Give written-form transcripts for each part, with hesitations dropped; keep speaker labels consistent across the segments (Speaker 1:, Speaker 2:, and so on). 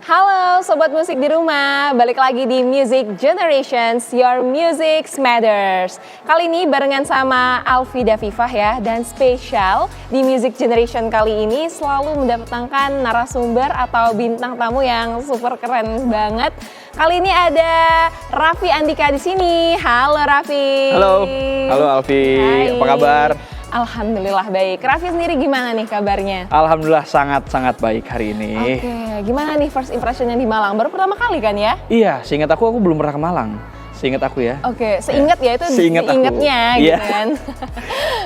Speaker 1: Halo Sobat Musik di rumah, balik lagi di Music Generations, Your Music Matters. Kali ini barengan sama Alfi Davifah ya, dan spesial di Music Generation kali ini selalu mendatangkan narasumber atau bintang tamu yang super keren banget. Kali ini ada Raffi Andika di sini. Halo Raffi.
Speaker 2: Halo Alfi.
Speaker 1: Hai.
Speaker 2: Apa kabar?
Speaker 1: Alhamdulillah baik. Raffi sendiri gimana nih kabarnya?
Speaker 2: Alhamdulillah sangat baik hari ini.
Speaker 1: Oke, gimana nih first impressionnya di Malang? Baru pertama kali kan ya?
Speaker 2: Iya, seingat aku belum pernah ke Malang. Seingat aku ya.
Speaker 1: Oke, seingat ya itu seingatnya gitu kan.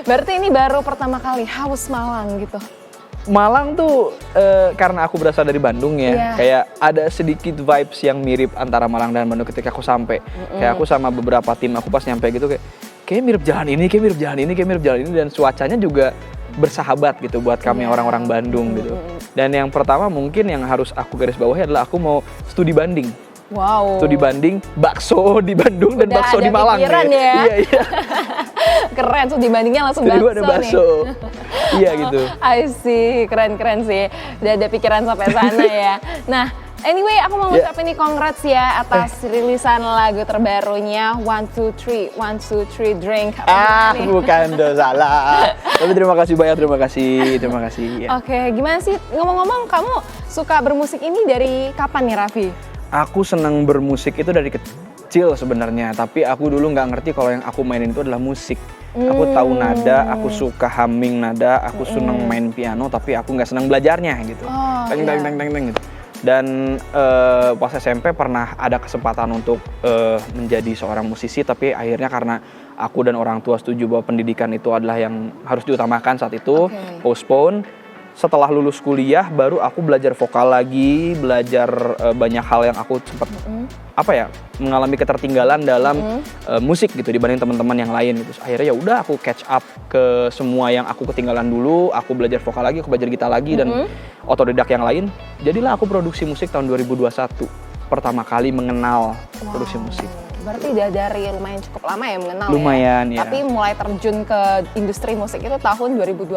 Speaker 1: Berarti ini baru pertama kali haus Malang gitu.
Speaker 2: Malang tuh karena aku berasal dari Bandung ya, kayak ada sedikit vibes yang mirip antara Malang dan Bandung ketika aku sampai. Kayak aku sama beberapa tim aku pas nyampe gitu kayak mirip jalan ini, kayak mirip jalan ini dan cuacanya juga bersahabat gitu buat kami orang-orang Bandung gitu. Dan yang pertama mungkin yang harus aku garis bawahi adalah aku mau studi banding.
Speaker 1: Wow.
Speaker 2: Studi banding bakso di Bandung dan bakso di Malang.
Speaker 1: Pikiran ya.
Speaker 2: Iya.
Speaker 1: Keren, studi bandingnya langsung
Speaker 2: Studi
Speaker 1: bakso
Speaker 2: ada bakso. Iya gitu.
Speaker 1: I see, keren sih. Udah ada pikiran sampai sana ya. Nah, anyway, aku mau ngucapin nih congrats ya atas rilisan lagu terbarunya 1, 2, 3 drink.
Speaker 2: Bukan salah. Tapi terima kasih banyak, terima kasih. Ya.
Speaker 1: Oke, gimana sih ngomong-ngomong kamu suka bermusik ini dari kapan nih Raffi?
Speaker 2: Aku senang bermusik itu dari kecil sebenarnya, tapi aku dulu nggak ngerti kalau yang aku mainin itu adalah musik. Aku tahu nada, aku suka humming nada, aku senang main piano, tapi aku nggak senang belajarnya gitu. Teng gitu. Dan pas SMP pernah ada kesempatan untuk menjadi seorang musisi, tapi akhirnya karena aku dan orang tua setuju bahwa pendidikan itu adalah yang harus diutamakan saat itu, postpone. Setelah lulus kuliah baru aku belajar vokal lagi, belajar banyak hal yang aku sempat mengalami ketertinggalan dalam musik gitu dibanding teman-teman yang lain gitu. Akhirnya ya udah aku catch up ke semua yang aku ketinggalan dulu, aku belajar vokal lagi, aku belajar gitar lagi dan otodidak yang lain. Jadilah aku produksi musik tahun 2021. Pertama kali mengenal produksi musik.
Speaker 1: Berarti udah dari lumayan cukup lama ya mengenal
Speaker 2: lumayan,
Speaker 1: ya? Tapi mulai terjun ke industri musik itu tahun 2021.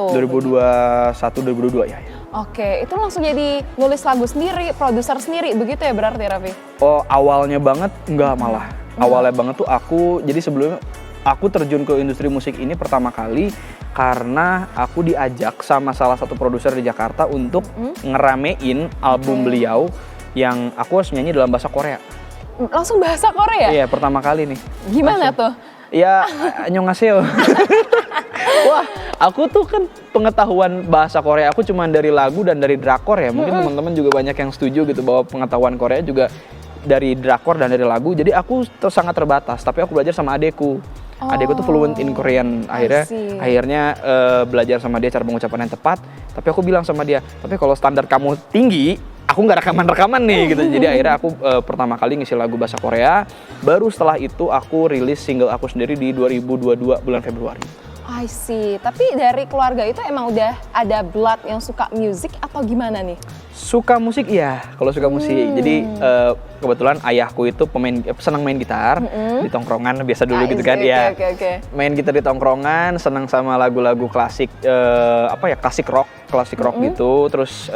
Speaker 2: 2022 ya.
Speaker 1: Oke, itu langsung jadi nulis lagu sendiri, produser sendiri, begitu ya berarti Raffi?
Speaker 2: Oh, awalnya banget enggak malah. Awalnya banget tuh jadi sebelumnya aku terjun ke industri musik ini pertama kali karena aku diajak sama salah satu produser di Jakarta untuk ngeramein album beliau yang aku harus nyanyi dalam bahasa Korea.
Speaker 1: Langsung bahasa Korea?
Speaker 2: Iya, pertama kali nih.
Speaker 1: Gimana tuh?
Speaker 2: Ya, annyeonghaseyo. Wah, aku tuh kan pengetahuan bahasa Korea aku cuma dari lagu dan dari drakor ya. Mungkin teman-teman juga banyak yang setuju gitu bahwa pengetahuan Korea juga dari drakor dan dari lagu. Jadi aku sangat terbatas, tapi aku belajar sama adekku. Adekku tuh fluent in Korean. Akhirnya belajar sama dia cara pengucapan yang tepat. Tapi aku bilang sama dia, tapi kalau standar kamu tinggi, aku nggak rekaman nih gitu. Jadi akhirnya aku pertama kali ngisi lagu bahasa Korea. Baru setelah itu aku rilis single aku sendiri di 2022 bulan Februari.
Speaker 1: I see. Tapi dari keluarga itu emang udah ada blood yang suka musik atau gimana nih?
Speaker 2: Suka musik iya, kalau suka musik. Jadi kebetulan ayahku itu senang main gitar di tongkrongan biasa dulu gitu kan.
Speaker 1: Okay.
Speaker 2: Main gitar di tongkrongan, senang sama lagu-lagu klasik klasik rock gitu. Terus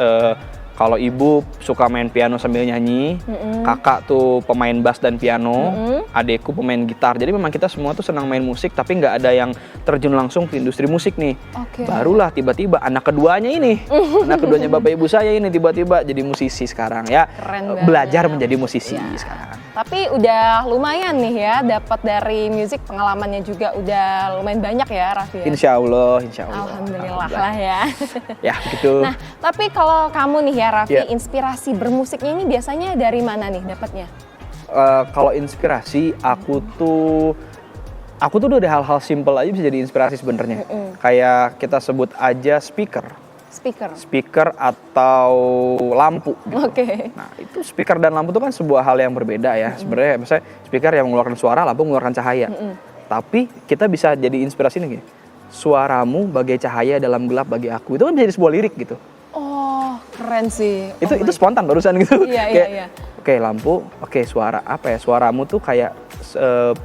Speaker 2: kalau ibu suka main piano sambil nyanyi, kakak tuh pemain bass dan piano, adekku pemain gitar. Jadi memang kita semua tuh senang main musik, tapi nggak ada yang terjun langsung ke industri musik nih. Barulah tiba-tiba anak keduanya bapak ibu saya ini tiba-tiba jadi musisi sekarang ya. Belajar menjadi musisi sekarang.
Speaker 1: Tapi udah lumayan nih ya, dapat dari musik pengalamannya juga udah lumayan banyak ya Raffi.
Speaker 2: Insya Allah.
Speaker 1: Alhamdulillah lah ya.
Speaker 2: Ya begitu.
Speaker 1: Nah, tapi kalau kamu nih ya Raffi, inspirasi bermusiknya ini biasanya dari mana nih dapatnya?
Speaker 2: Kalau inspirasi, aku tuh dari hal-hal simple aja bisa jadi inspirasi sebenarnya. Kayak kita sebut aja speaker atau lampu gitu. Nah, itu speaker dan lampu itu kan sebuah hal yang berbeda ya. Sebenarnya misalnya speaker yang mengeluarkan suara, lampu mengeluarkan cahaya. Tapi kita bisa jadi inspirasi nih. Suaramu bagai cahaya dalam gelap bagi aku. Itu kan menjadi sebuah lirik gitu.
Speaker 1: Oh, keren sih.
Speaker 2: Itu spontan barusan gitu.
Speaker 1: Iya.
Speaker 2: Oke, lampu, suara. Apa ya? Suaramu tuh kayak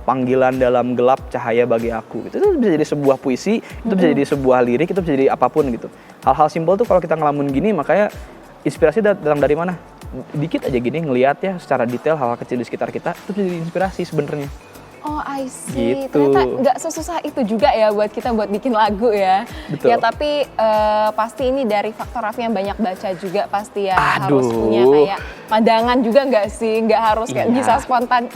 Speaker 2: panggilan dalam gelap cahaya bagi aku. Itu bisa jadi sebuah puisi, itu bisa jadi sebuah lirik, itu bisa jadi apapun gitu. Hal-hal simpel tuh kalau kita ngelamun gini, makanya inspirasi datang dari mana? Dikit aja gini ngelihat ya secara detail hal-hal kecil di sekitar kita, itu bisa jadi inspirasi sebenarnya.
Speaker 1: Oh, I see.
Speaker 2: Gitu.
Speaker 1: Ternyata nggak sesusah itu juga ya buat kita buat bikin lagu ya.
Speaker 2: Betul.
Speaker 1: Ya tapi pasti ini dari faktor Raffi yang banyak baca juga pasti ya.
Speaker 2: Aduh.
Speaker 1: Harus punya kayak pandangan juga nggak sih? Nggak harus kayak
Speaker 2: Iya.
Speaker 1: bisa spontan.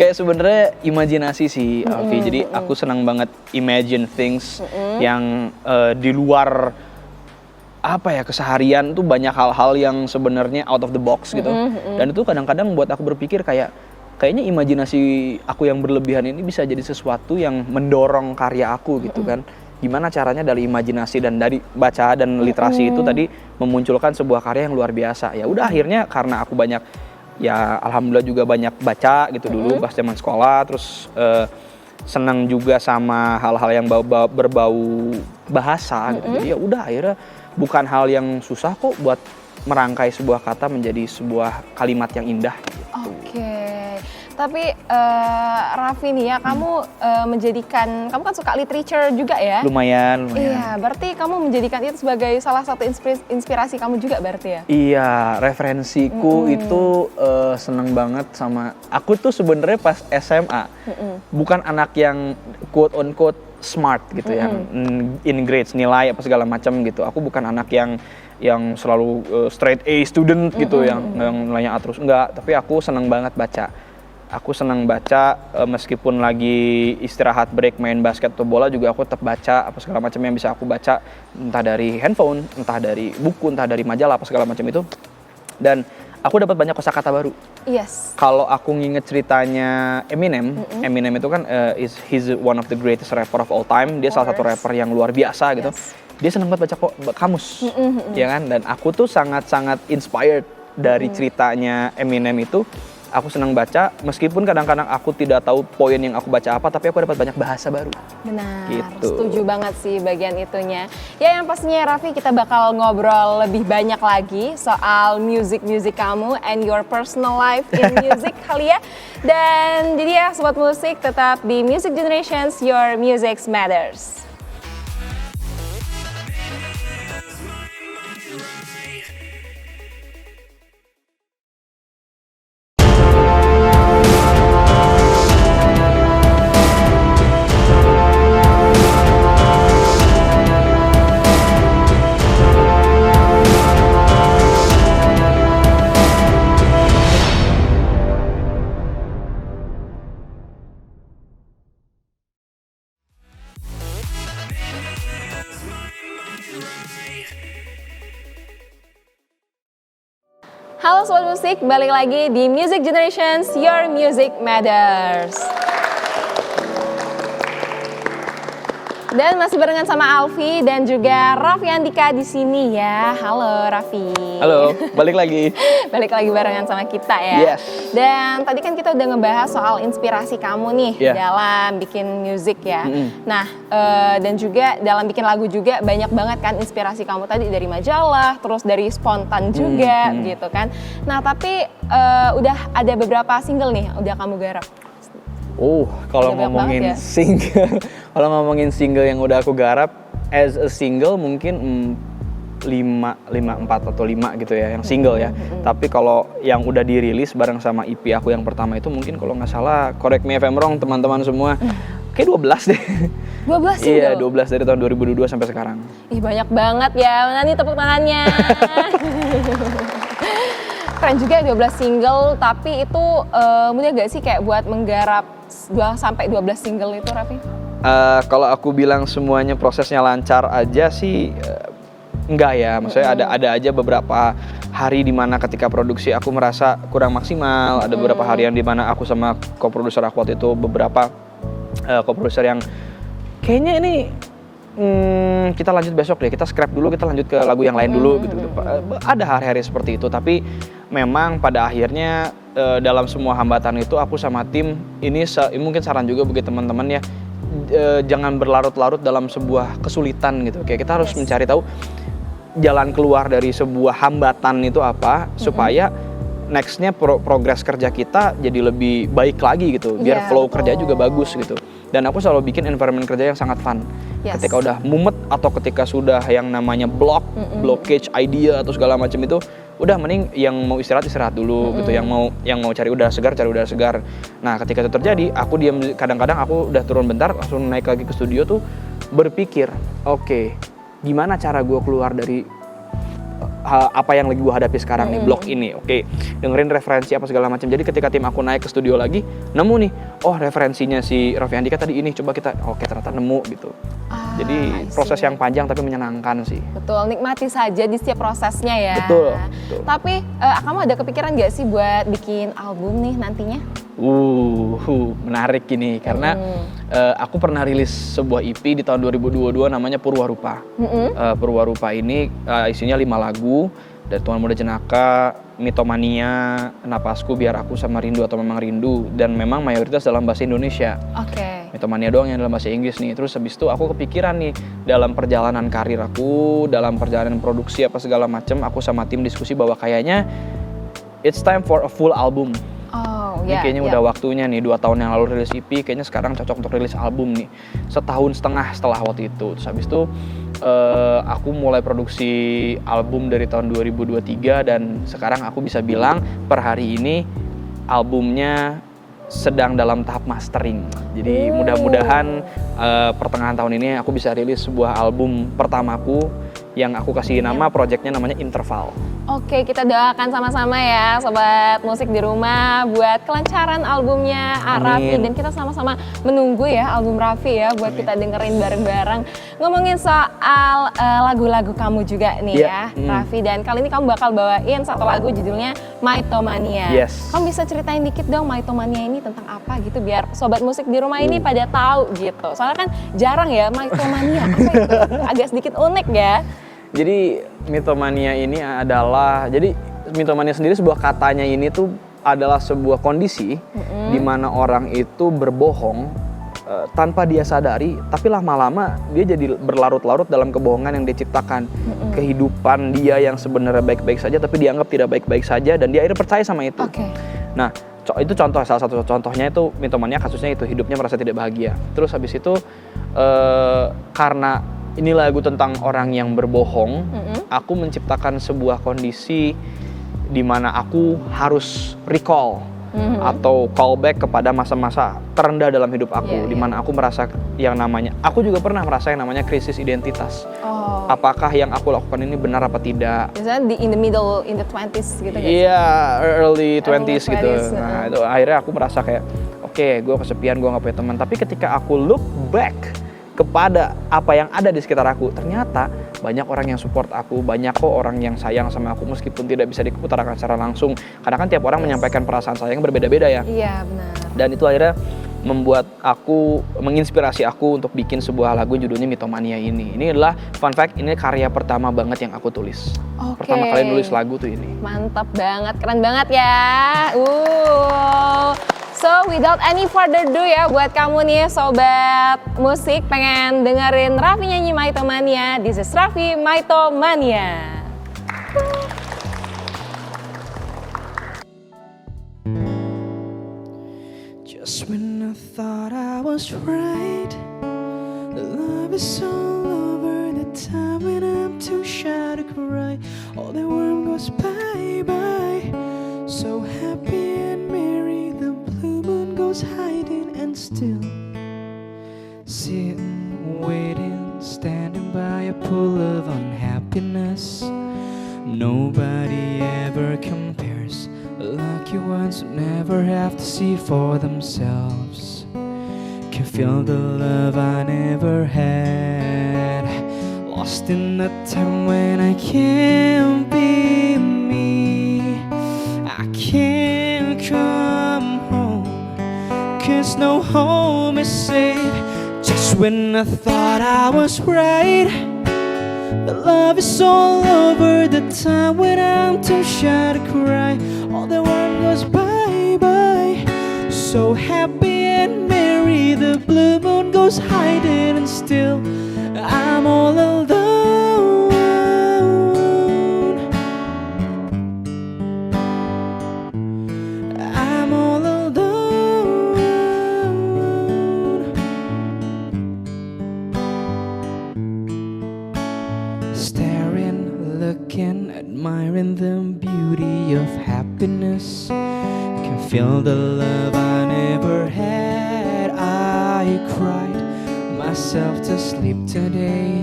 Speaker 2: Kayak sebenarnya imajinasi sih, Alfi. Jadi aku senang banget imagine things yang di luar apa ya, keseharian tuh banyak hal-hal yang sebenarnya out of the box gitu. Dan itu kadang-kadang buat aku berpikir kayaknya imajinasi aku yang berlebihan ini bisa jadi sesuatu yang mendorong karya aku gitu kan. Gimana caranya dari imajinasi dan dari baca dan literasi itu tadi memunculkan sebuah karya yang luar biasa. Ya udah akhirnya karena aku banyak, ya alhamdulillah juga banyak baca gitu dulu pas zaman sekolah, terus senang juga sama hal-hal yang berbau bahasa gitu. Jadi ya udah akhirnya bukan hal yang susah kok buat merangkai sebuah kata menjadi sebuah kalimat yang indah gitu.
Speaker 1: Oke. Tapi Raffi nih ya, kamu kamu kan suka literature juga ya?
Speaker 2: Lumayan.
Speaker 1: Iya, berarti kamu menjadikan itu sebagai salah satu inspirasi kamu juga berarti ya?
Speaker 2: Iya, referensiku itu seneng banget sama aku tuh sebenarnya pas SMA bukan anak yang quote on quote smart gitu yang in grades, nilai apa segala macam gitu. Aku bukan anak yang selalu straight A student gitu yang nilainya A terus, enggak, tapi aku seneng banget baca. Aku senang baca meskipun lagi istirahat break main basket atau bola juga aku tetap baca apa segala macam yang bisa aku baca, entah dari handphone, entah dari buku, entah dari majalah apa segala macam itu. Dan aku dapat banyak kosakata baru.
Speaker 1: Yes.
Speaker 2: Kalau aku nginget ceritanya Eminem, Eminem itu kan he's one of the greatest rapper of all time. Dia salah satu rapper yang luar biasa gitu. Dia senang banget baca kamus, ya kan? Dan aku tuh sangat-sangat inspired dari ceritanya Eminem itu. Aku senang baca, meskipun kadang-kadang aku tidak tahu poin yang aku baca apa, tapi aku dapat banyak bahasa baru.
Speaker 1: Benar,
Speaker 2: gitu.
Speaker 1: Setuju banget sih bagian itunya. Ya yang pastinya Raffi, kita bakal ngobrol lebih banyak lagi soal music kamu and your personal life in music kali ya. Dan jadi ya Sobat Musik, tetap di Music Generations, your music matters. Halo Sobat Musik, balik lagi di Music Generations, your music matters. Dan masih barengan sama Alfi dan juga Raffi Andika di sini ya. Halo Raffi.
Speaker 2: Halo, balik lagi.
Speaker 1: Balik lagi barengan sama kita ya.
Speaker 2: Yes.
Speaker 1: Dan tadi kan kita udah ngebahas soal inspirasi kamu nih dalam bikin musik ya. Nah, dan juga dalam bikin lagu juga banyak banget kan inspirasi kamu tadi dari majalah, terus dari spontan juga gitu kan. Nah, tapi udah ada beberapa single nih udah kamu garap.
Speaker 2: Oh, kalau ngomongin single, yang udah aku garap as a single mungkin 4 atau 5 gitu ya, yang single ya. Tapi kalau yang udah dirilis bareng sama EP aku yang pertama itu mungkin kalau nggak salah, correct me if I'm wrong teman-teman semua, kayak 12 deh.
Speaker 1: 12 single?
Speaker 2: Iya, 12 dari tahun 2022 sampai sekarang.
Speaker 1: Ih, banyak banget ya. Mana nih tepuk tangannya? Keren juga 12 single, tapi itu mudah gak sih kayak buat menggarap 2-12 single itu, Raffi?
Speaker 2: Kalau aku bilang semuanya prosesnya lancar aja sih enggak ya. Maksudnya ada aja beberapa hari di mana ketika produksi aku merasa kurang maksimal, ada beberapa hari yang di mana aku sama co-producer aku waktu itu beberapa co-producer yang kayaknya ini kita lanjut besok deh, kita scrap dulu, kita lanjut ke lagu yang lain dulu gitu. Ada hari-hari seperti itu, tapi memang pada akhirnya dalam semua hambatan itu aku sama tim ini mungkin saran juga bagi teman-teman ya, jangan berlarut-larut dalam sebuah kesulitan gitu. Kayak kita harus mencari tahu jalan keluar dari sebuah hambatan itu apa, supaya nextnya progres kerja kita jadi lebih baik lagi gitu, biar flow kerja juga bagus gitu. Dan aku selalu bikin environment kerja yang sangat fun. Ketika udah mumet atau ketika sudah yang namanya blockage idea atau segala macam itu, udah mending yang mau istirahat dulu gitu, yang mau cari udara segar. Nah ketika itu terjadi, aku diam, kadang-kadang aku udah turun bentar langsung naik lagi ke studio tuh berpikir, oke, gimana cara gue keluar dari apa yang lagi gue hadapi sekarang nih, blok ini. Oke, dengerin referensi apa segala macam. Jadi ketika tim aku naik ke studio lagi, nemu nih, oh referensinya si Raffi Andika tadi ini, coba kita, oke ternyata nemu gitu. Jadi proses yang panjang tapi menyenangkan sih.
Speaker 1: Betul, nikmati saja di setiap prosesnya ya.
Speaker 2: Betul.
Speaker 1: Tapi kamu ada kepikiran gak sih buat bikin album nih nantinya?
Speaker 2: Menarik ini karena aku pernah rilis sebuah EP di tahun 2022 namanya Purwarupa. Purwarupa ini isinya 5 lagu dari Tuan Muda Jenaka, Mitomania, Napasku, Biar Aku, sama Rindu atau Memang Rindu, dan memang mayoritas dalam bahasa Indonesia. Mitomania doang yang dalam bahasa Inggris nih. Terus habis itu aku kepikiran nih, dalam perjalanan karir aku, dalam perjalanan produksi apa segala macam, aku sama tim diskusi bahwa kayaknya it's time for a full album. Ini kayaknya udah waktunya nih, 2 tahun yang lalu rilis EP, kayaknya sekarang cocok untuk rilis album nih. 1,5 tahun setelah waktu itu. Terus habis itu aku mulai produksi album dari tahun 2023 dan sekarang aku bisa bilang per hari ini albumnya sedang dalam tahap mastering. Jadi mudah-mudahan pertengahan tahun ini aku bisa rilis sebuah album pertamaku yang aku kasih nama, projectnya namanya Interval.
Speaker 1: Oke, kita doakan sama-sama ya Sobat Musik di rumah buat kelancaran albumnya Raffi, dan kita sama-sama menunggu ya album Raffi ya buat kita dengerin bareng-bareng. Ngomongin soal lagu-lagu kamu juga nih ya Raffi, dan kali ini kamu bakal bawain satu lagu judulnya Mitomania. Kamu bisa ceritain dikit dong Mitomania ini tentang apa gitu biar Sobat Musik di rumah ini pada tahu gitu. Soalnya kan jarang ya Mitomania, apa itu? Agak sedikit unik ya.
Speaker 2: Jadi mitomania ini adalah, jadi mitomania sendiri sebuah katanya ini tuh adalah sebuah kondisi di mana orang itu berbohong tanpa dia sadari, tapi lama-lama dia jadi berlarut-larut dalam kebohongan yang dia ciptakan. Kehidupan dia yang sebenarnya baik-baik saja tapi dianggap tidak baik-baik saja dan dia akhirnya percaya sama itu. Nah, itu contoh, salah satu contohnya itu mitomania, kasusnya itu hidupnya merasa tidak bahagia. Terus habis itu karena ini lagu tentang orang yang berbohong, aku menciptakan sebuah kondisi di mana aku harus recall atau callback kepada masa-masa terendah dalam hidup aku, di mana aku merasa yang namanya, aku juga pernah merasa yang namanya krisis identitas. Apakah yang aku lakukan ini benar apa tidak?
Speaker 1: Biasanya in the middle, in the 20s gitu.
Speaker 2: Early 20s gitu. Nah, itu akhirnya aku merasa kayak, oke, gue kesepian, gue gak punya teman. Tapi ketika aku look back kepada apa yang ada di sekitar aku, ternyata banyak orang yang support aku, banyak kok orang yang sayang sama aku meskipun tidak bisa diutarakan secara langsung. Karena kan tiap orang menyampaikan perasaan sayang berbeda-beda ya.
Speaker 1: Iya, benar. Dan
Speaker 2: itu akhirnya membuat aku, menginspirasi aku untuk bikin sebuah lagu judulnya Mitomania ini. Ini adalah fun fact, ini karya pertama banget yang aku tulis. Pertama kali nulis lagu tuh ini.
Speaker 1: Mantap banget, keren banget ya. So without any further ado ya, buat kamu nih Sobat Musik pengen dengerin Raffi nyanyi Mitomania, this is Raffi Mitomania.
Speaker 2: Just when I thought I was right, the love is all over the time when I'm too shy to cry. All the worm goes bye-bye, so happy and merry, the blue moon goes hiding and still sitting, waiting, standing by a pool of unhappiness. Nobody ever compares. Lucky ones who never have to see for themselves can feel the love I never had. Lost in the time when I can't be me, I can't come home, 'cause no home is safe. Just when I thought I was right, the love is all over the time when I'm too shy to cry. All the world goes bye-bye, so happy and merry, the blue moon goes hiding and still I'm all alone. Staring, looking, admiring the beauty of happiness. Can feel the love I never had. I cried myself to sleep today.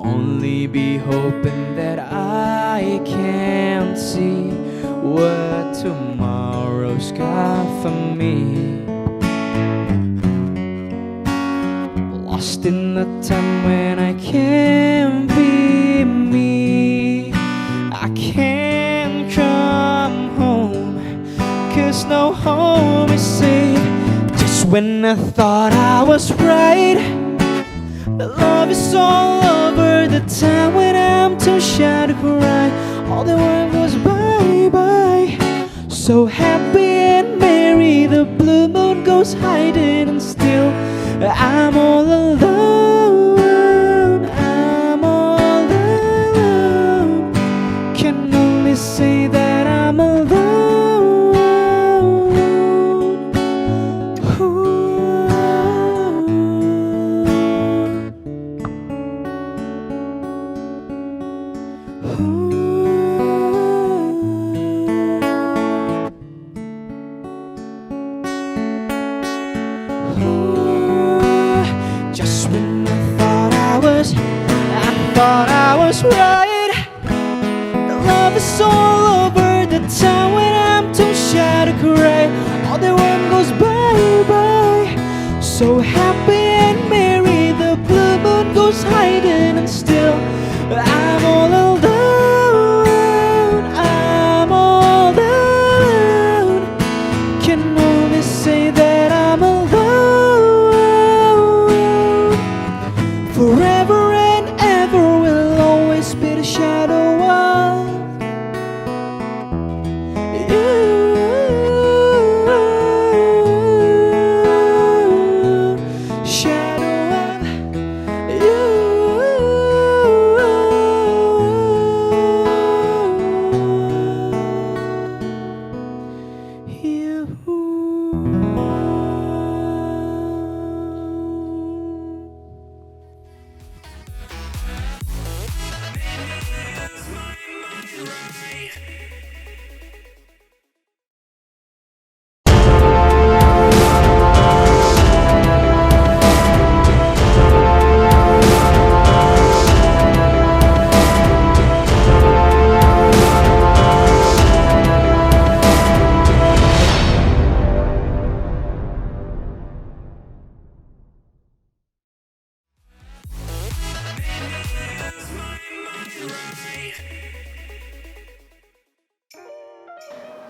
Speaker 2: Only be hoping that I can see what tomorrow's got for me. Lost in the time when I can't be me. I can't come home, 'cause no home is safe. Just when I thought I was right, the love is all over the time. When I'm too shy to cry, all the world goes bye-bye. So happy and merry, the blue moon goes hiding, and still I'm all alone. I'm all alone. Can only say that I'm alone. Just when I thought I was right, the love is all over the time. When I'm too shy to cry, all the world goes bye-bye. So happy and merry, the blue moon goes hiding, and still I'm all alone. I'm all alone. Can only say that I'm alone. Forever and ever will always be the shadow of you. Shadow of you.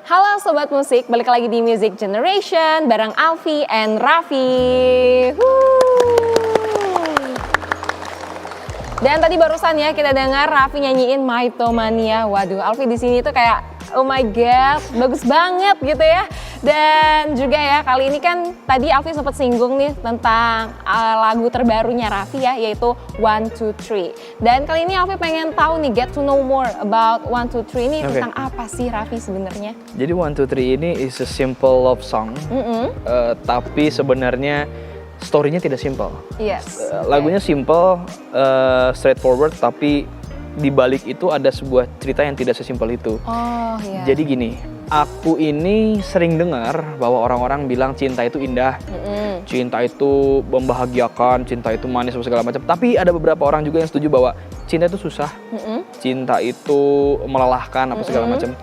Speaker 1: Halo Sobat Musik, balik lagi di Music Generation bareng Alfi and Raffi. Dan tadi barusan ya kita dengar Raffi nyanyiin Mythomania. Waduh, Alfi di sini tuh kayak oh my god, bagus banget gitu ya. Dan juga ya kali ini kan tadi Alfi sempat singgung nih tentang lagu terbarunya Raffi ya, yaitu 1, 2, 3. Dan kali ini Alfi pengen tahu nih, get to know more about 1, 2, 3 ini tentang apa sih Raffi sebenarnya?
Speaker 2: Jadi 1, 2, 3 ini is a simple love song, tapi sebenarnya story-nya tidak simple.
Speaker 1: Yes.
Speaker 2: Lagunya simple, straightforward, tapi di balik itu ada sebuah cerita yang tidak sesimpel itu.
Speaker 1: Oh iya.
Speaker 2: Jadi gini, aku ini sering dengar bahwa orang-orang bilang cinta itu indah, cinta itu membahagiakan, cinta itu manis segala macam. Tapi ada beberapa orang juga yang setuju bahwa cinta itu susah, cinta itu melelahkan apa segala macam.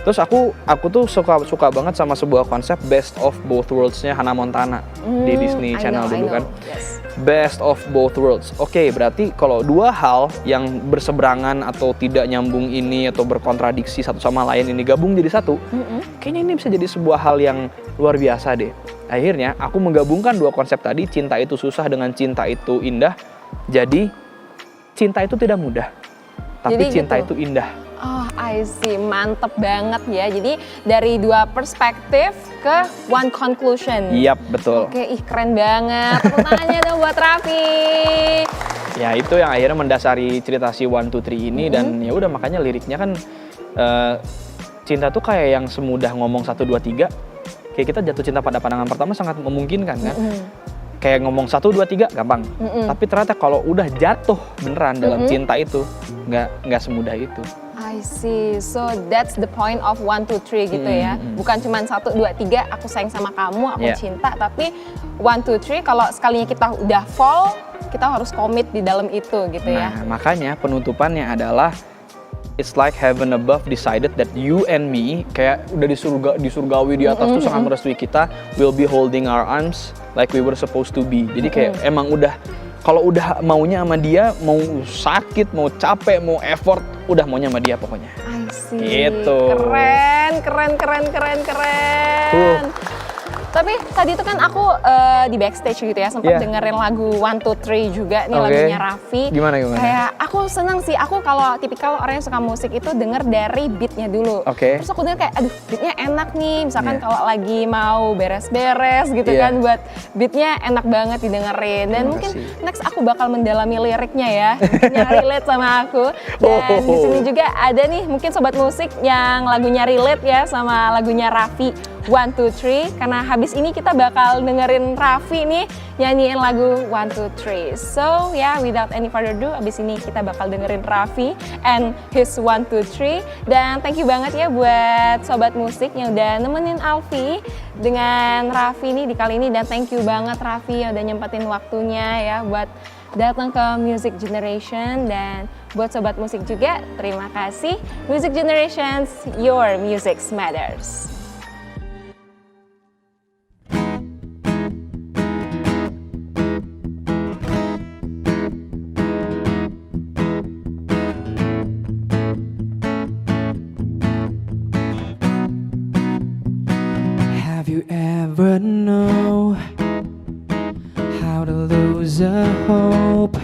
Speaker 2: Terus aku tuh suka banget sama sebuah konsep best of both worlds-nya Hannah Montana di Disney Channel dulu kan.
Speaker 1: Yes.
Speaker 2: Best of both worlds. Oke, berarti kalau dua hal yang berseberangan atau tidak nyambung ini atau berkontradiksi satu sama lain ini gabung jadi satu, kayaknya ini bisa jadi sebuah hal yang luar biasa deh. Akhirnya aku menggabungkan dua konsep tadi, cinta itu susah dengan cinta itu indah. Jadi cinta itu tidak mudah, tapi
Speaker 1: Jadi
Speaker 2: cinta
Speaker 1: gitu.
Speaker 2: itu indah.
Speaker 1: Oh, I see. Mantep banget ya. Jadi dari dua perspektif ke one conclusion.
Speaker 2: Yap, betul.
Speaker 1: Oke, ih keren banget. Tepuk tangannya dong buat Raffi.
Speaker 2: Ya itu yang akhirnya mendasari cerita si 1, 2, 3 ini. Dan ya udah makanya liriknya kan cinta tuh kayak yang semudah ngomong 1, 2, 3. Kayak kita jatuh cinta pada pandangan pertama sangat memungkinkan kan. kayak ngomong 1, 2, 3 gampang. Tapi ternyata kalau udah jatuh beneran dalam cinta itu nggak semudah itu.
Speaker 1: I see. So that's the point of 1, 2, 3 gitu ya. Bukan cuma 1, 2, 3 aku sayang sama kamu, aku cinta, tapi 1, 2, 3 kalau sekalinya kita udah fall, kita harus komit di dalam itu gitu ya.
Speaker 2: Nah, makanya penutupannya adalah it's like heaven above decided that you and me kayak udah di surgawi di atas tuh sangat merestui kita, will be holding our arms like we were supposed to be. Jadi kayak emang udah kalau udah maunya sama dia, mau sakit, mau capek, mau effort, udah maunya sama dia pokoknya.
Speaker 1: I see.
Speaker 2: Gitu.
Speaker 1: Keren. Tapi tadi itu kan aku di backstage gitu ya, sempat dengerin lagu 1, 2, 3 juga nih lagunya Raffi.
Speaker 2: Gimana?
Speaker 1: Kayak aku seneng sih, aku kalau tipikal orang yang suka musik itu denger dari beatnya dulu. Terus aku denger kayak, aduh beatnya enak nih, misalkan kalau lagi mau beres-beres gitu kan, buat beatnya enak banget didengerin. Dan mungkin next aku bakal mendalami liriknya ya, yang relate sama aku. Dan di sini juga ada nih mungkin sobat musik yang lagunya relate ya sama lagunya Raffi 1, 2, 3, karena habis ini kita bakal dengerin Raffi nih nyanyiin lagu 1, 2, 3. So without any further ado, abis ini kita bakal dengerin Raffi and his 1, 2, 3. Dan thank you banget ya buat sobat musik yang udah nemenin Alfi dengan Raffi nih di kali ini. Dan thank you banget Raffi yang udah nyempetin waktunya ya buat datang ke Music Generation. Dan buat sobat musik juga, terima kasih. Music Generations, your music matters.
Speaker 3: Have you ever know how to lose a hope?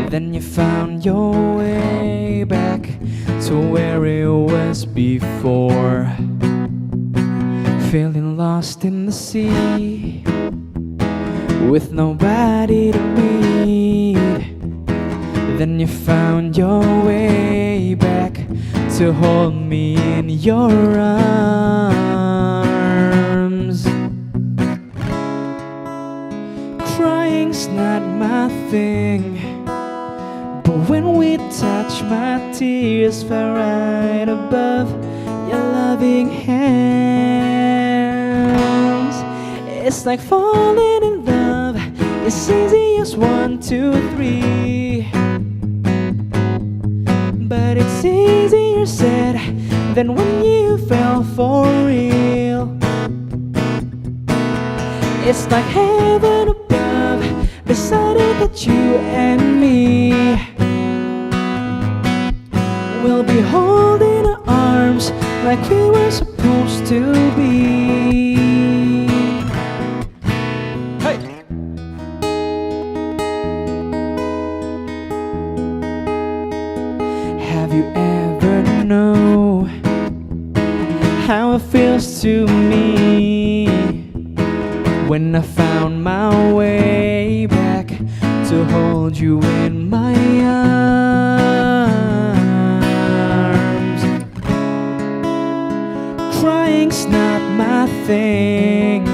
Speaker 3: Then you found your way back to where it was before. Feeling lost in the sea with nobody to meet. Then you found your way back to hold me in your arms. Crying's not my thing, but when we touch, my tears fell right above your loving hands. It's like falling in love, it's easy as 1, 2, 3. But it's easier said than when you fell for real. It's like heaven above decided that you and me will be holding our arms like we were supposed to be. Hey! Have you ever know how it feels to me when I found my way back to hold you in my arms? Crying's not my thing,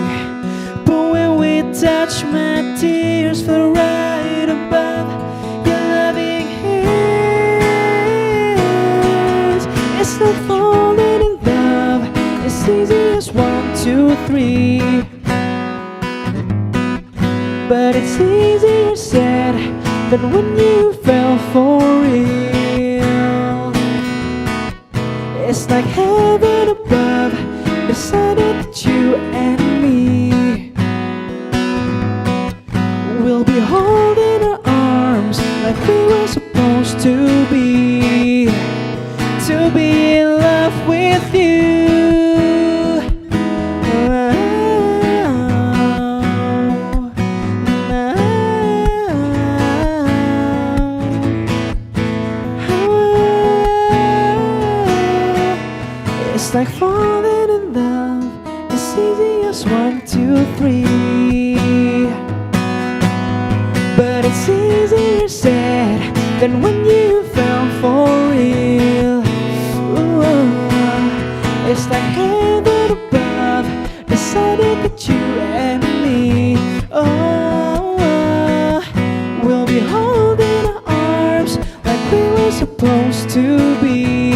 Speaker 3: but when we touch, my tears fell right above your loving hands. It's not falling in love, it's easy as 1, 2, 3. But it's easier said than when you fell for real. It's like heaven above decided that you and me will be holding our arms like we were supposed to be in love with you. It's like falling in love, it's easy as 1, 2, 3. But it's easier said than when you fell for real. Ooh, it's like heaven above decided that you and me supposed to be.